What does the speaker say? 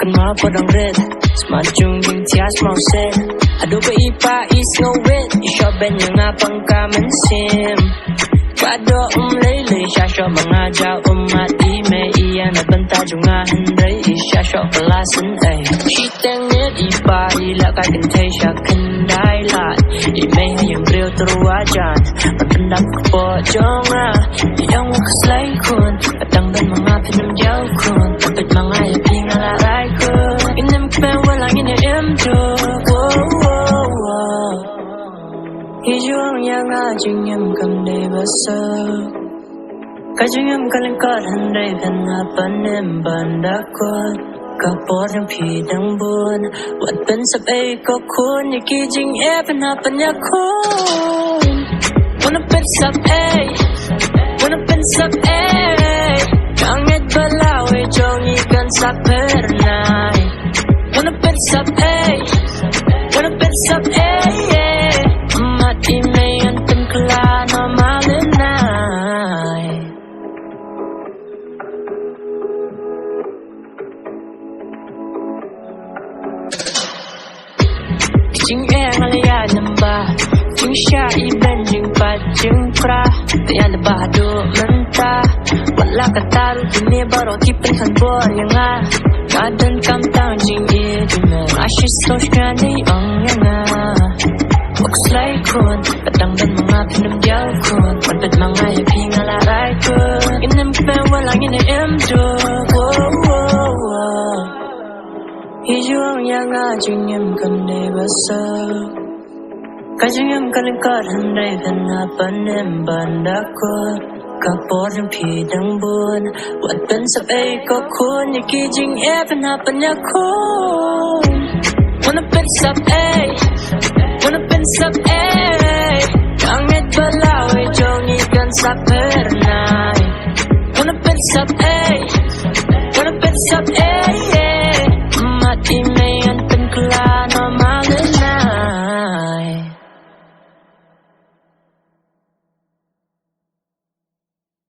kan mahal podang red semacung yung tias mau set aduh ke ipa is no wait isyo ben yang ngapang kamensim kado lele syasyo mengajar umat ime iya na benta junga hendai syasyo kelasan shiteng net ipa ila kakin tay syakin dailat ime yang real terwajan berpendam ke pojong yang keslay kun petang dan mengapin menjauh kun tapi mengaya pingala rai kun inem kepen walang ini emdo hijau yang ajing em kam de basa kajing em kalen kar handai ben apan em bandakot kapor yang pidang bun wat ben sab ko kun ya kijing e ben apan ya kun wanna ben sab wanna ben sab jangan balawe jongi kan sab pernai wanna ben sab wanna ben sab mati mayan tengkela normalenai jing alia nambah jing syai ben jing pat jing pra ya lebah do mentah wala kataru ini baru kipen kan bor yang kadan kam tang jing e dume asyik soskan ni ong yang Slay kun, petang dan mengapin jauh kun Pantat mengaya pingala rai kun Inem kepen walang ini emdo hijau yang ajing em kam de basa kajing em kalen kar handai ben apan em bandakot kapor yang pidang bun wat ben sab ko kun ya kijing e ben apan ya kun wanna ben sab wanna ben sab jangan balawe jongi kan sab pernai wanna ben sab wanna ben sab